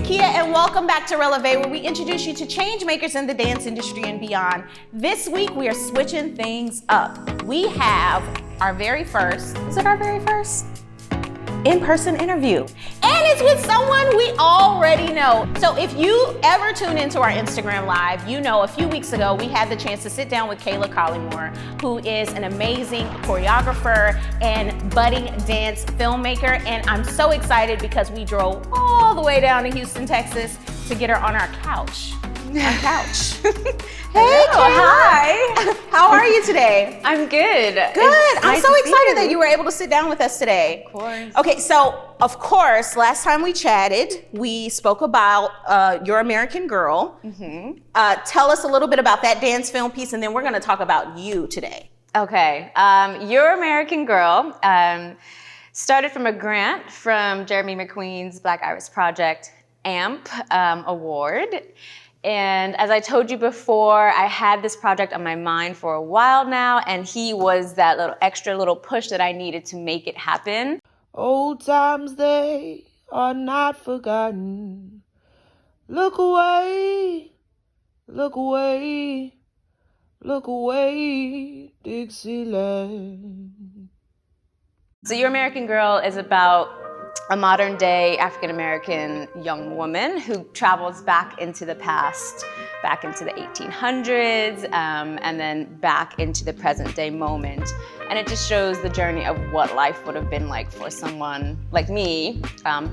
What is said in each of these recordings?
Nakia, and welcome back to Releve, where we introduce you to change makers in the dance industry and beyond. This week, we are switching things up. We have our very first, is it our very first? In-person interview. And it's with someone we already know. So if you ever tune into our Instagram Live, you know a few weeks ago, we had the chance to sit down with Kayla Collymore, who is an amazing choreographer and budding dance filmmaker. And I'm so excited because we drove all the way down to Houston, Texas to get her on our couch. Hey, Kayla. Hi. How are you today? I'm good. Good. I'm so excited that you were able to sit down with us today. Of course. Okay, so of course, last time we chatted, we spoke about Your American Girl. Mm-hmm. Tell us a little bit about that dance film piece, and then we're going to talk about you today. Okay. Your American Girl started from a grant from Jeremy McQueen's Black Iris Project AMP award. And as I told you before, I had this project on my mind for a while now, and he was that little push that I needed to make it happen. Old times, they are not forgotten. Look away, look away, look away, Dixieland. So Your American Girl is about a modern day African-American young woman who travels back into the past, back into the 1800s, and then back into the present day moment. And it just shows the journey of what life would have been like for someone like me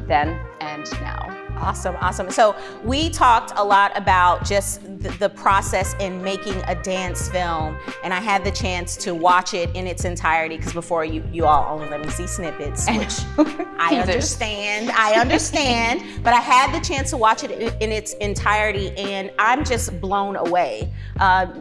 then and now. Awesome, awesome. So we talked a lot about just the process in making a dance film, and I had the chance to watch it in its entirety, because before you all only let me see snippets, which I understand, but I had the chance to watch it in its entirety, and I'm just blown away.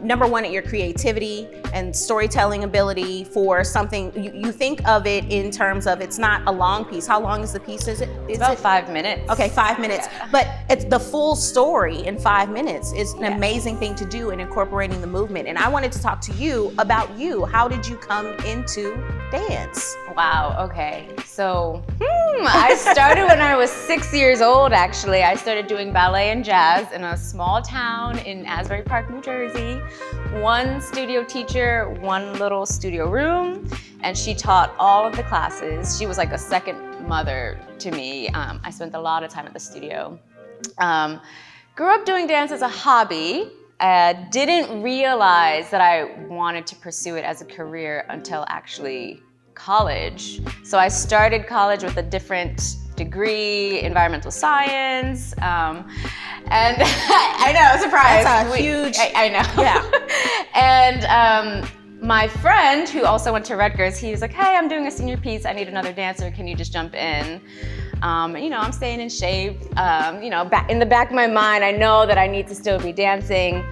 Number one, at your creativity and storytelling ability for something, you think of it in terms of, it's not a long piece. How long is the piece? Is it's about 5 minutes. Okay, 5 minutes. Yeah. But it's the full story in 5 minutes is an amazing thing to do in incorporating the movement. And I wanted to talk to you about you. How did you come into dance? Wow, okay. So I started when I was 6 years old, actually. I started doing ballet and jazz in a small town in Asbury Park, New Jersey. One studio teacher, one little studio room, and she taught all of the classes. She was like a second mother to me. I spent a lot of time at the studio. Grew up doing dance as a hobby. Didn't realize that I wanted to pursue it as a career until actually college. So I started college with a different degree, environmental science, and I know, surprise. That's a huge. I know. Yeah. And my friend, who also went to Rutgers, he was like, hey, I'm doing a senior piece. I need another dancer. Can you just jump in? I'm staying in shape. Back in the back of my mind, I know that I need to still be dancing.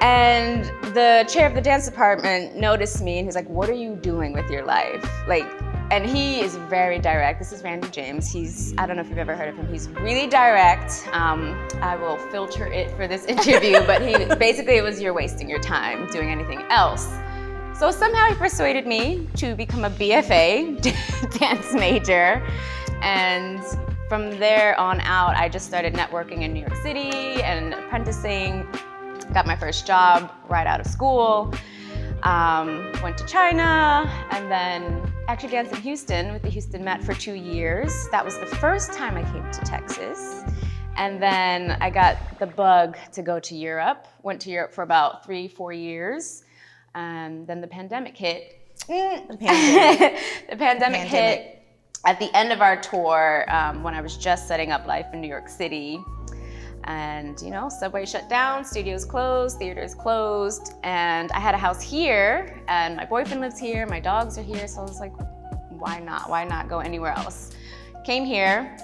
And the chair of the dance department noticed me, and he's like, what are you doing with your life? And he is very direct. This is Randy James. I don't know if you've ever heard of him. He's really direct. I will filter it for this interview, but it was, you're wasting your time doing anything else. So somehow he persuaded me to become a BFA, dance major. And from there on out, I just started networking in New York City and apprenticing. Got my first job right out of school. Went to China, and then actually danced in Houston with the Houston Met for 2 years. That was the first time I came to Texas. And then I got the bug to go to Europe. Went to Europe for about 3-4 years. And then the pandemic hit. The pandemic hit at the end of our tour when I was just setting up life in New York City. And subway shut down, studios closed, theaters closed, and I had a house here, and my boyfriend lives here, my dogs are here, so I was like, why not? Why not go anywhere else? Came here,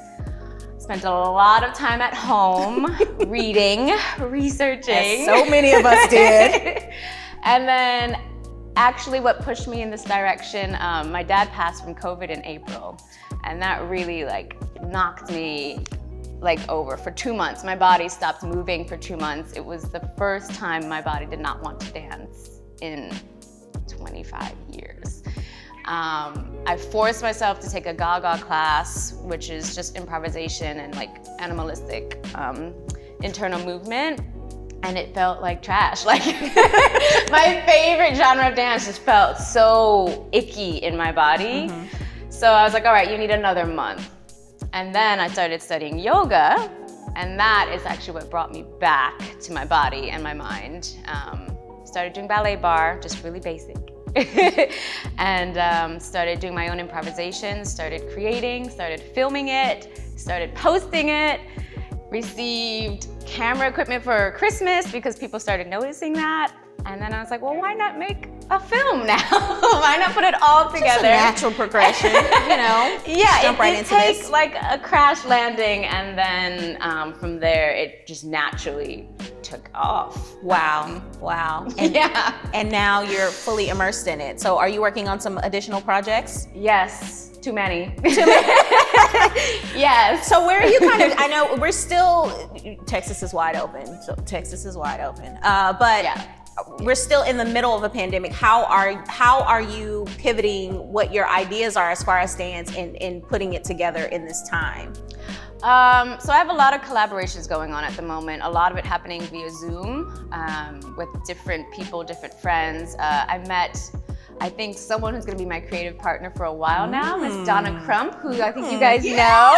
spent a lot of time at home, reading, researching. As so many of us did. And then actually what pushed me in this direction, my dad passed from COVID in April, and that really knocked me over for 2 months. My body stopped moving for 2 months. It was the first time my body did not want to dance in 25 years. I forced myself to take a Gaga class, which is just improvisation and like animalistic internal movement. And it felt like trash. Like my favorite genre of dance just felt so icky in my body. So I was like, all right, you need another month. And then I started studying yoga, and that is actually what brought me back to my body and my mind. Started doing ballet bar, just really basic. And started doing my own improvisation, started creating, started filming it, started posting it, received camera equipment for Christmas because people started noticing that. And then I was like, well, why not make a film now? Why not put it all together? Just a natural progression, you know? Yeah, jump right into this. It takes like a crash landing, and then from there, it just naturally took off. Wow. And, Yeah. And now you're fully immersed in it. So are you working on some additional projects? Yes, too many. Yes. So where are you kind of, I know we're still, Texas is wide open. But Yeah. we're still in the middle of a pandemic. How are you pivoting what your ideas are as far as dance and putting it together in this time? So I have a lot of collaborations going on at the moment. A lot of it happening via Zoom with different people, different friends. I met, I think, someone who's going to be my creative partner for a while now, Miss Donna Crump, who I think you guys know.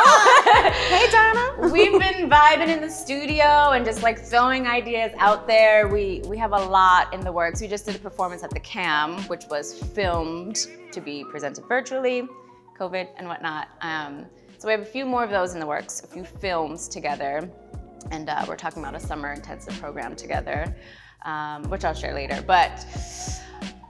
Hey, Donna. We've been vibing in the studio and just like throwing ideas out there. We have a lot in the works. We just did a performance at the CAM, which was filmed to be presented virtually, COVID and whatnot. So we have a few more of those in the works, a few films together. And we're talking about a summer intensive program together, which I'll share later. But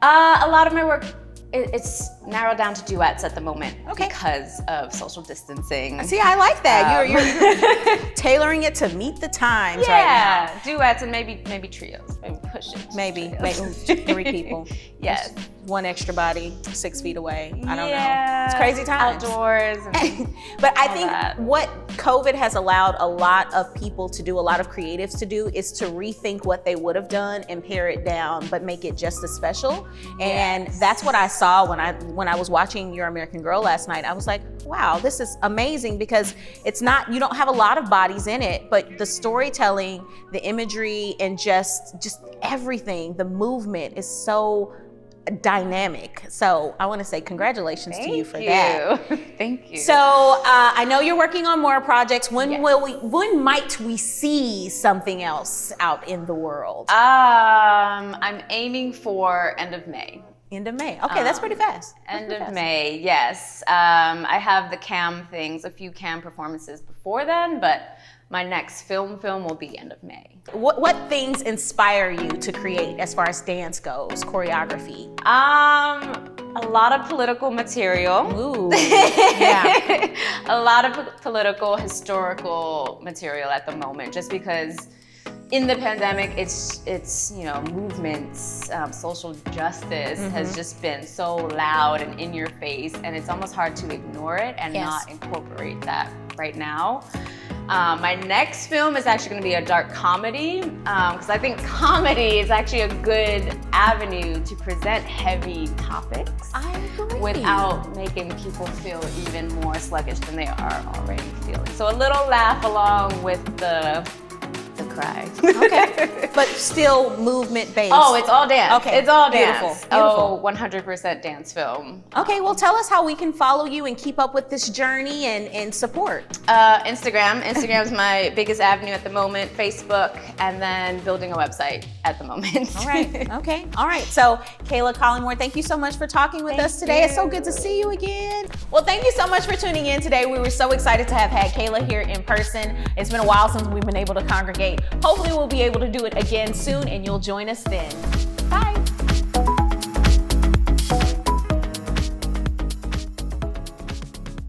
a lot of my work, it's narrowed down to duets at the moment because of social distancing. See, I like that. You're tailoring it to meet the times right now. Yeah, duets and maybe trios, maybe push it. Maybe 3 people. Yes. One extra body 6 feet away. I don't know. It's crazy times. Outdoors. And But I all think that. what COVID has allowed a lot of people to do, a lot of creatives to do, is to rethink what they would have done and pare it down, but make it just as special. And that's what I saw when I was watching Your American Girl last night. I was like, wow, this is amazing, because it's not, you don't have a lot of bodies in it, but the storytelling, the imagery, and just everything, the movement is so dynamic. So I want to say congratulations to you for that. Thank you. So I know you're working on more projects. When might we see something else out in the world? I'm aiming for end of May. End of May. Okay, that's pretty fast. End of May, yes. I have the CAM things, a few CAM performances before then, but my next film will be end of May. What things inspire you to create as far as dance goes, choreography? A lot of political material. Ooh, yeah. A lot of political, historical material at the moment, just because in the pandemic, it's movements, social justice has just been so loud and in your face, and it's almost hard to ignore it and not incorporate that right now. My next film is actually going to be a dark comedy, because I think comedy is actually a good avenue to present heavy topics without making people feel even more sluggish than they are already feeling. So a little laugh along with the cry. Okay, but still movement based. Oh, it's all dance. Okay, it's all beautiful, dance. beautiful. Oh, 100% dance film. Okay, well, tell us how we can follow you and keep up with this journey and support. Instagram. Instagram's my biggest avenue at the moment. Facebook, and then building a website at the moment. All right. Okay. All right. So, Kayla Collymore, thank you so much for talking with us today. It's so good to see you again. Well, thank you so much for tuning in today. We were so excited to have had Kayla here in person. It's been a while since we've been able to congregate. Hopefully, we'll be able to do it again soon, and you'll join us then. Bye.